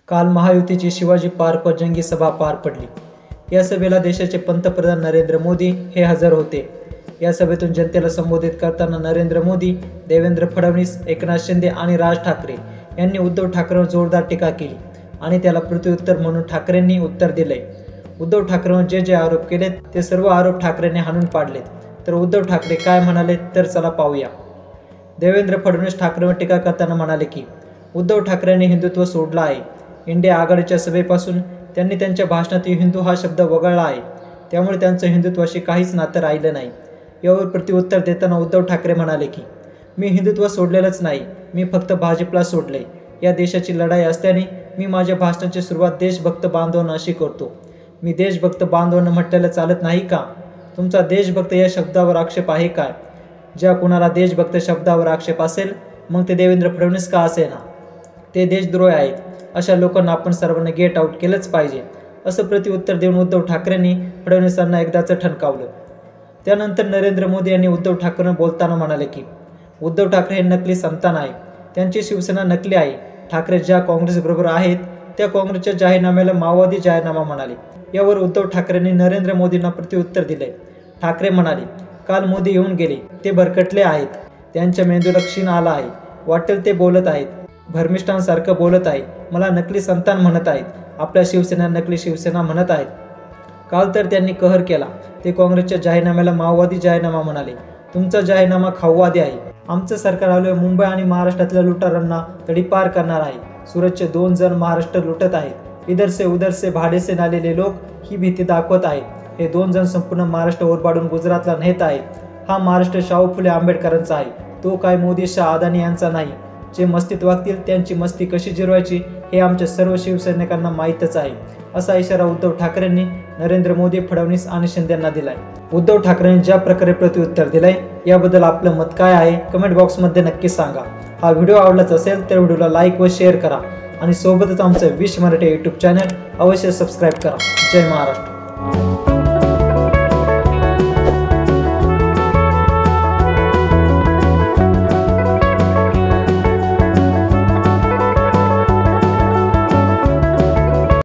काल महायुतीची शिवाजी पार्क व जंगी सभा पार पडली। या सभेला देशाचे पंतप्रधान नरेंद्र मोदी हे हजर होते। या सभेतून जनतेला संबोधित करताना नरेंद्र मोदी, देवेंद्र फडणवीस, एकनाथ शिंदे आणि राज ठाकरे यांनी उद्धव ठाकरेंवर जोरदार टीका केली आणि त्याला प्रत्युत्तर म्हणून ठाकरेंनी उत्तर दिले। उद्धव ठाकरेंवर जे आरोप केलेत ते सर्व आरोप ठाकरेंनी हाणून पाडलेत। तर उद्धव ठाकरे काय म्हणाले तर चला पाहूया। देवेंद्र फडणवीस ठाकरेंवर टीका करताना म्हणाले की उद्धव ठाकरेंनी हिंदुत्व सोडलं आहे। इंडिया आघाडीच्या सभेपासून त्यांनी त्यांच्या भाषणात हिंदू हा शब्द वगळला आहे, त्यामुळे त्यांचं हिंदुत्वाशी काहीच नातं राहिलं नाही। यावर प्रत्युत्तर देताना उद्धव ठाकरे म्हणाले की मी हिंदुत्व सोडलेलंच नाही, मी फक्त भाजपला सोडले। या देशाची लढाई असल्याने मी माझ्या भाषणाची सुरुवात देशभक्त बांधवांना अशी करतो। मी देशभक्त बांधवांना म्हटलेलं चालत नाही का? तुमचा देशभक्त या शब्दावर आक्षेप आहे काय? ज्या कुणाला देशभक्त शब्दावर आक्षेप असेल मग ते देवेंद्र फडणवीस का असेना, ते देशद्रोही आहेत। अशा लोकांना आपण सर्वांनी गेट आउट केलंच पाहिजे, असं प्रत्युत्तर देऊन उद्धव ठाकरेंनी फडणवीसांना एकदाचं ठणकावलं। त्यानंतर नरेंद्र मोदी यांनी उद्धव ठाकरेंना बोलताना म्हणाले की उद्धव ठाकरे हे नकली संतान आहे, त्यांची शिवसेना नकली आहे। ठाकरे ज्या काँग्रेसबरोबर आहेत त्या काँग्रेसच्या जाहीरनाम्याला माओवादी जाहीरनामा म्हणाले। यावर उद्धव ठाकरेंनी नरेंद्र मोदींना प्रत्युत्तर दिले। ठाकरे म्हणाले, काल मोदी येऊन गेले, ते भरकटले आहेत, त्यांच्या मेंदूला क्षीण आला आहे, वाटेल ते बोलत आहेत, भरमिष्ठांसारखं बोलत आहेत, मला नकली संतान म्हणत आहेत, आपल्या शिवसेना नकली शिवसेना म्हणत आहेत। काल तर त्यांनी कहर केला, ते काँग्रेसच्या जाहीरनाम्याला माओवादी जाहीरनामा म्हणाले। तुमचा जाहीरनामा खाऊवादी आहे। आमचं सरकार आलोय मुंबई आणि महाराष्ट्रातल्या लुटारांना तडीपार करणार आहे। सुरतचे 2 जण महाराष्ट्र लुटत आहेत, इधर से उधर से भाडे से आलेले लोक ही भीती दाखवत आहेत। हे 2 जण संपूर्ण महाराष्ट्र ओरबाडून गुजरातला नेत आहेत। हा महाराष्ट्र शाहू फुले आंबेडकरांचा आहे, तो काय मोदी शाह अदानी यांचा नाही। जे मस्तीत वागतील त्यांची मस्ती कशी जिरवायची हे आमच्या सर्व शिवसैनिकांना माहीतच आहे, असा इशारा उद्धव ठाकरेंनी नरेंद्र मोदी, फडणवीस आणि शिंदेंना दिलाय। उद्धव ठाकरेंनी ज्या प्रकारे प्रत्युत्तर दिलंय याबद्दल आपलं मत काय आहे कमेंट बॉक्समध्ये नक्की सांगा। हा व्हिडिओ आवडलाच असेल तर व्हिडिओला लाईक व शेअर करा आणि सोबतच आमचं विश मराठी यूट्यूब चॅनल अवश्य सबस्क्राईब करा। जय महाराष्ट्र।